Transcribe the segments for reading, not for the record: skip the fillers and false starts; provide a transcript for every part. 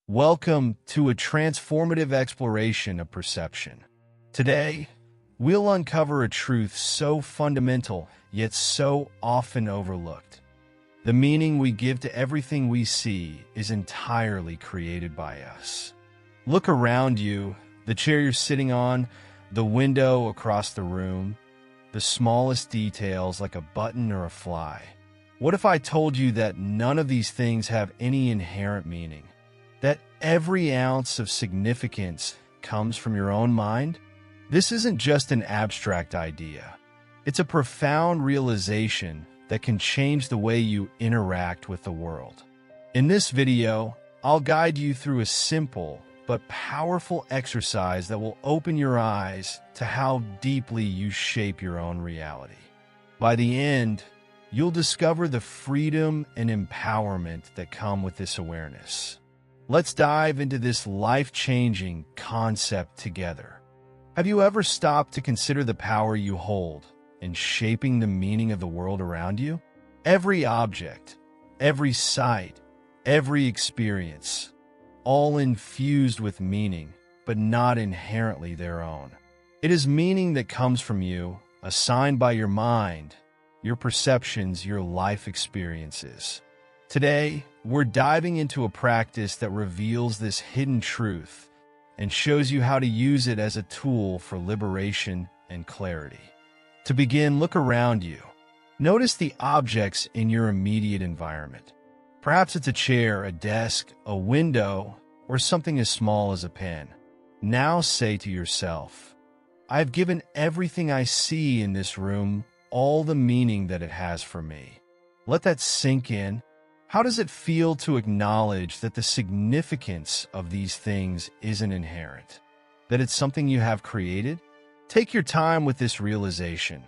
Welcome to a transformative exploration of perception. Today, we'll uncover a truth so fundamental yet so often overlooked. The meaning we give to everything we see is entirely created by us. Look around you, the chair you're sitting on, the window across the room, the smallest details like a button or a fly. What if I told you that none of these things have any inherent meaning? That every ounce of significance comes from your own mind? This isn't just an abstract idea. It's a profound realization that can change the way you interact with the world. In this video, I'll guide you through a simple but powerful exercise that will open your eyes to how deeply you shape your own reality. By the end, you'll discover the freedom and empowerment that come with this awareness. Let's dive into this life-changing concept together. Have you ever stopped to consider the power you hold in shaping the meaning of the world around you? Every object, every sight, every experience, all infused with meaning, but not inherently their own. It is meaning that comes from you, assigned by your mind, your perceptions, your life experiences. Today, we're diving into a practice that reveals this hidden truth and shows you how to use it as a tool for liberation and clarity. To begin, look around you. Notice the objects in your immediate environment. Perhaps it's a chair, a desk, a window, or something as small as a pen. Now say to yourself, I've given everything I see in this room all the meaning that it has for me. Let that sink in. How does it feel to acknowledge that the significance of these things isn't inherent? That it's something you have created? Take your time with this realization.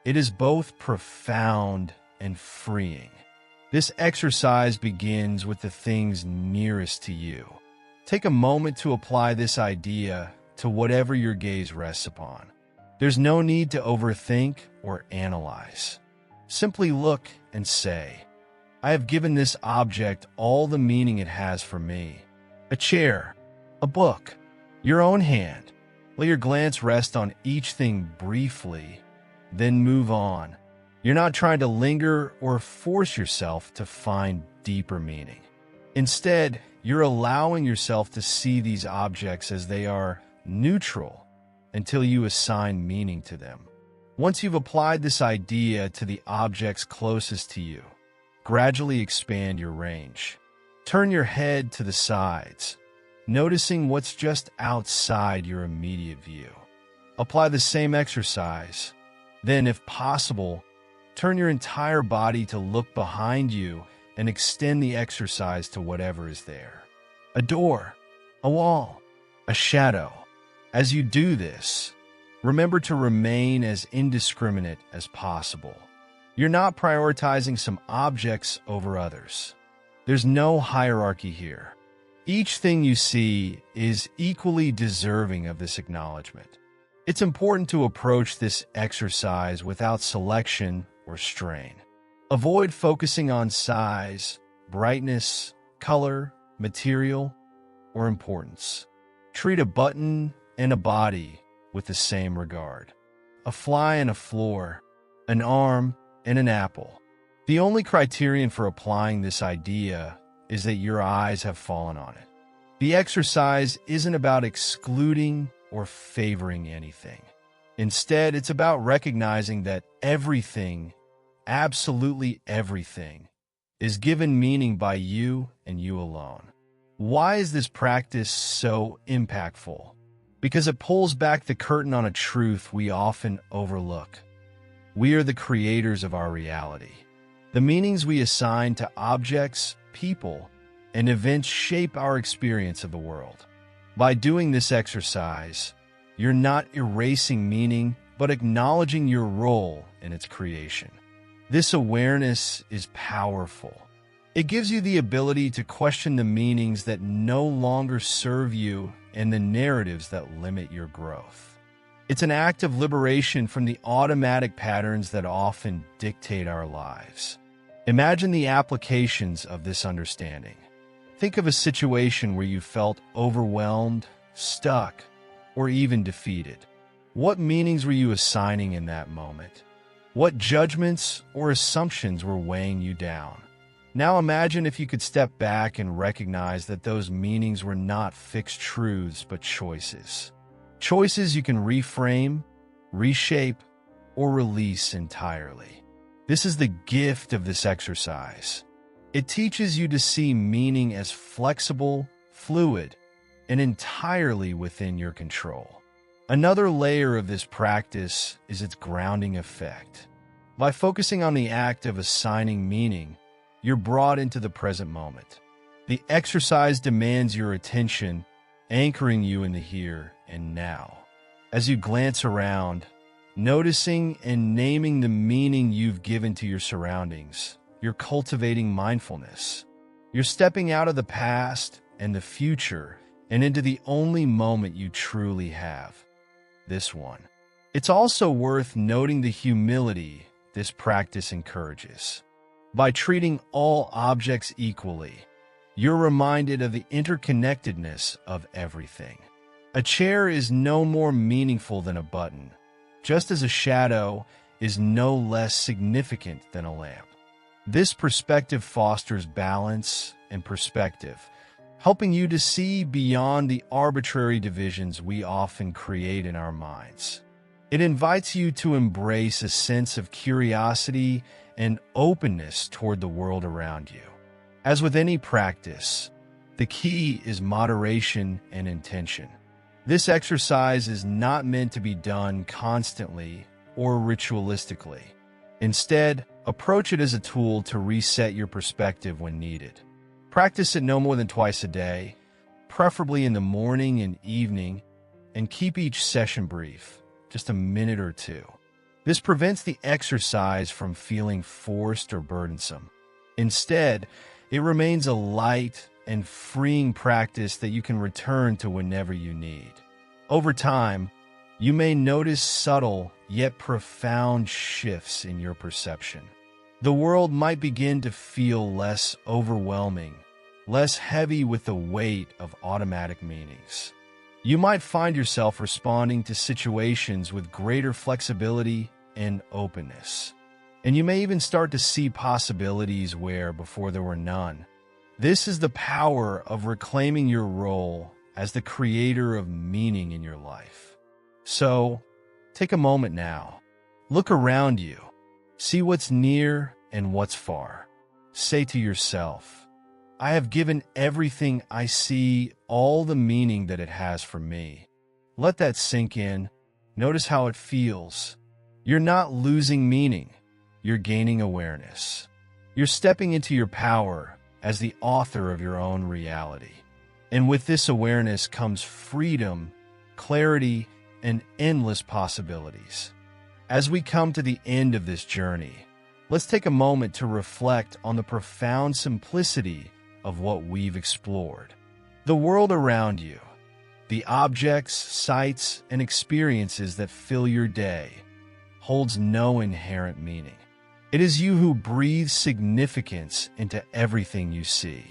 It is both profound and freeing. This exercise begins with the things nearest to you. Take a moment to apply this idea to whatever your gaze rests upon. There's no need to overthink or analyze. Simply look and say, I have given this object all the meaning it has for me. A chair, a book, your own hand. Let your glance rest on each thing briefly, then move on. You're not trying to linger or force yourself to find deeper meaning. Instead, you're allowing yourself to see these objects as they are neutral until you assign meaning to them. Once you've applied this idea to the objects closest to you, gradually expand your range. Turn your head to the sides, noticing what's just outside your immediate view. Apply the same exercise. Then, if possible, turn your entire body to look behind you and extend the exercise to whatever is there. A door, a wall, a shadow. As you do this, remember to remain as indiscriminate as possible. You're not prioritizing some objects over others. There's no hierarchy here. Each thing you see is equally deserving of this acknowledgement. It's important to approach this exercise without selection or strain. Avoid focusing on size, brightness, color, material, or importance. Treat a button and a body with the same regard. A fly and a floor, an arm and an apple. The only criterion for applying this idea is that your eyes have fallen on it. The exercise isn't about excluding or favoring anything. Instead, it's about recognizing that everything, absolutely everything, is given meaning by you and you alone. Why is this practice so impactful? Because it pulls back the curtain on a truth we often overlook. We are the creators of our reality. The meanings we assign to objects, people, and events shape our experience of the world. By doing this exercise, you're not erasing meaning, but acknowledging your role in its creation. This awareness is powerful. It gives you the ability to question the meanings that no longer serve you and the narratives that limit your growth. It's an act of liberation from the automatic patterns that often dictate our lives. Imagine the applications of this understanding. Think of a situation where you felt overwhelmed, stuck, or even defeated. What meanings were you assigning in that moment? What judgments or assumptions were weighing you down? Now imagine if you could step back and recognize that those meanings were not fixed truths but choices. Choices you can reframe, reshape, or release entirely. This is the gift of this exercise. It teaches you to see meaning as flexible, fluid, and entirely within your control. Another layer of this practice is its grounding effect. By focusing on the act of assigning meaning, you're brought into the present moment. The exercise demands your attention, anchoring you in the here and now. As you glance around, noticing and naming the meaning you've given to your surroundings, you're cultivating mindfulness. You're stepping out of the past and the future and into the only moment you truly have, this one. It's also worth noting the humility this practice encourages. By treating all objects equally, you're reminded of the interconnectedness of everything. A chair is no more meaningful than a button, just as a shadow is no less significant than a lamp. This perspective fosters balance and perspective, helping you to see beyond the arbitrary divisions we often create in our minds. It invites you to embrace a sense of curiosity and openness toward the world around you. As with any practice, the key is moderation and intention. This exercise is not meant to be done constantly or ritualistically. Instead, approach it as a tool to reset your perspective when needed. Practice it no more than twice a day, preferably in the morning and evening, and keep each session brief, just a minute or two. This prevents the exercise from feeling forced or burdensome. Instead, it remains a light and freeing practice that you can return to whenever you need. Over time, you may notice subtle yet profound shifts in your perception. The world might begin to feel less overwhelming, less heavy with the weight of automatic meanings. You might find yourself responding to situations with greater flexibility and openness. And you may even start to see possibilities where before there were none. This is the power of reclaiming your role as the creator of meaning in your life. So, take a moment now. Look around you. See what's near and what's far. Say to yourself, I have given everything I see all the meaning that it has for me. Let that sink in. Notice how it feels. You're not losing meaning. You're gaining awareness. You're stepping into your power as the author of your own reality. And with this awareness comes freedom, clarity, and endless possibilities. As we come to the end of this journey, let's take a moment to reflect on the profound simplicity of what we've explored. The world around you, the objects, sights, and experiences that fill your day, holds no inherent meaning. It is you who breathes significance into everything you see.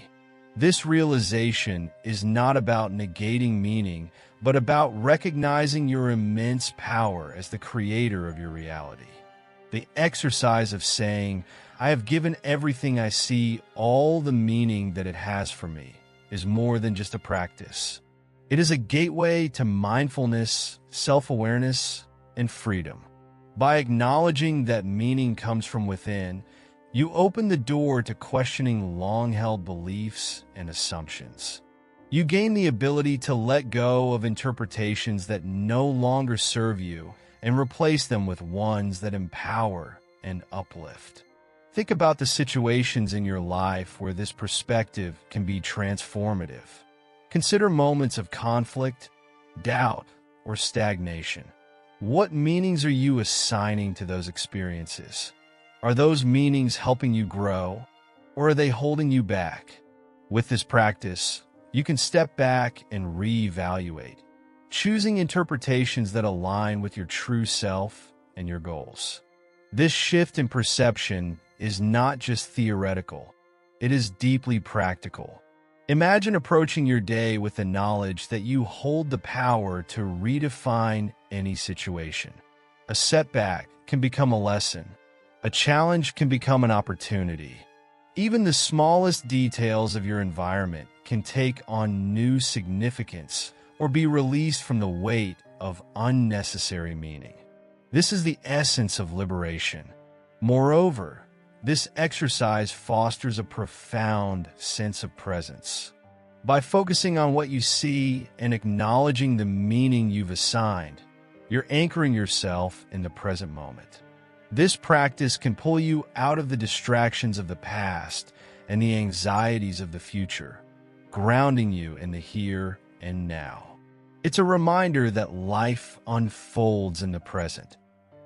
This realization is not about negating meaning, but about recognizing your immense power as the creator of your reality. The exercise of saying, I have given everything I see all the meaning that it has for me, is more than just a practice. It is a gateway to mindfulness, self-awareness, and freedom. By acknowledging that meaning comes from within, you open the door to questioning long-held beliefs and assumptions. You gain the ability to let go of interpretations that no longer serve you and replace them with ones that empower and uplift. Think about the situations in your life where this perspective can be transformative. Consider moments of conflict, doubt, or stagnation. What meanings are you assigning to those experiences? Are those meanings helping you grow, or are they holding you back? With this practice, you can step back and reevaluate, choosing interpretations that align with your true self and your goals. This shift in perception is not just theoretical, it is deeply practical. Imagine approaching your day with the knowledge that you hold the power to redefine any situation. A setback can become a lesson. A challenge can become an opportunity. Even the smallest details of your environment can take on new significance or be released from the weight of unnecessary meaning. This is the essence of liberation. Moreover, this exercise fosters a profound sense of presence. By focusing on what you see and acknowledging the meaning you've assigned, you're anchoring yourself in the present moment. This practice can pull you out of the distractions of the past and the anxieties of the future, grounding you in the here and now. It's a reminder that life unfolds in the present,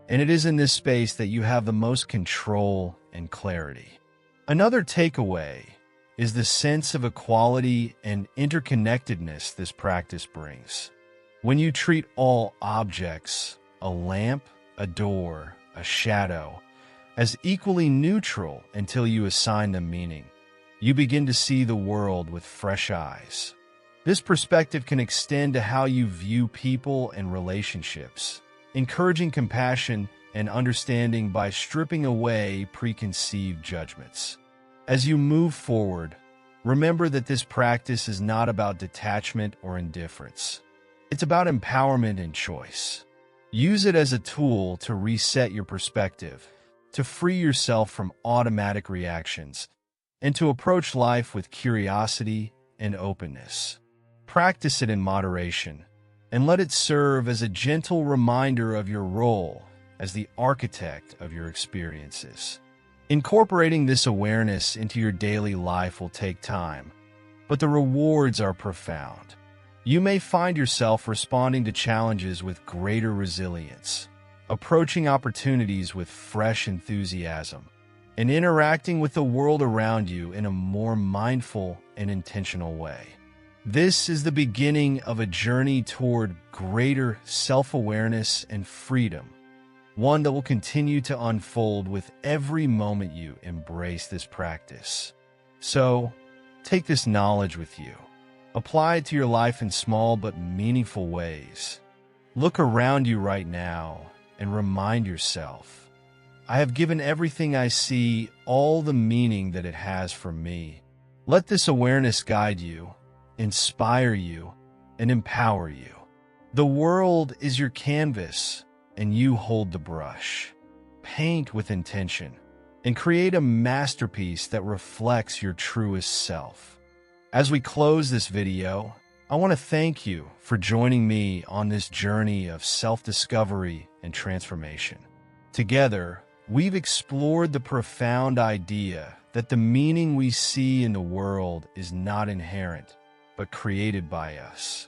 and it is in this space that you have the most control and clarity. Another takeaway is the sense of equality and interconnectedness this practice brings. When you treat all objects, a lamp, a door, a shadow, as equally neutral until you assign them meaning, you begin to see the world with fresh eyes. This perspective can extend to how you view people and relationships, encouraging compassion and understanding by stripping away preconceived judgments. As you move forward, remember that this practice is not about detachment or indifference. It's about empowerment and choice. Use it as a tool to reset your perspective, to free yourself from automatic reactions, and to approach life with curiosity and openness. Practice it in moderation, and let it serve as a gentle reminder of your role as the architect of your experiences. Incorporating this awareness into your daily life will take time, but the rewards are profound. You may find yourself responding to challenges with greater resilience, approaching opportunities with fresh enthusiasm, and interacting with the world around you in a more mindful and intentional way. This is the beginning of a journey toward greater self-awareness and freedom, one that will continue to unfold with every moment you embrace this practice. So, take this knowledge with you. Apply it to your life in small but meaningful ways. Look around you right now and remind yourself, I have given everything I see all the meaning that it has for me. Let this awareness guide you, inspire you, and empower you. The world is your canvas, and you hold the brush. Paint with intention, and create a masterpiece that reflects your truest self. As we close this video, I want to thank you for joining me on this journey of self-discovery and transformation. Together, we've explored the profound idea that the meaning we see in the world is not inherent, but created by us.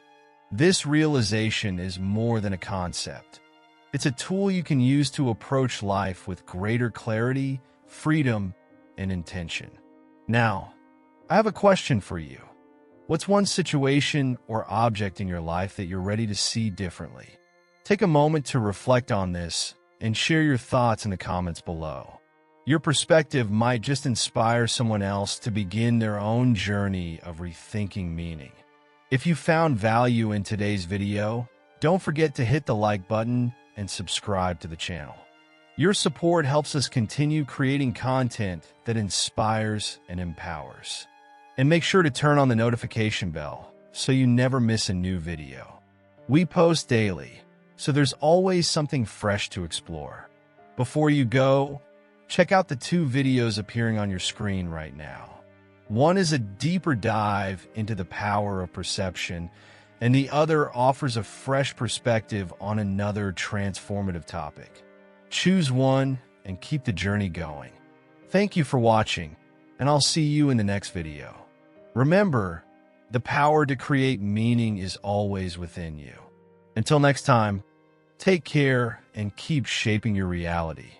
This realization is more than a concept. It's a tool you can use to approach life with greater clarity, freedom, and intention. Now, I have a question for you. What's one situation or object in your life that you're ready to see differently? Take a moment to reflect on this and share your thoughts in the comments below. Your perspective might just inspire someone else to begin their own journey of rethinking meaning. If you found value in today's video, don't forget to hit the like button and subscribe to the channel. Your support helps us continue creating content that inspires and empowers. And make sure to turn on the notification bell so you never miss a new video. We post daily, so there's always something fresh to explore. Before you go, check out the 2 videos appearing on your screen right now. One is a deeper dive into the power of perception, and the other offers a fresh perspective on another transformative topic. Choose one and keep the journey going. Thank you for watching, and I'll see you in the next video. Remember, the power to create meaning is always within you. Until next time, take care and keep shaping your reality.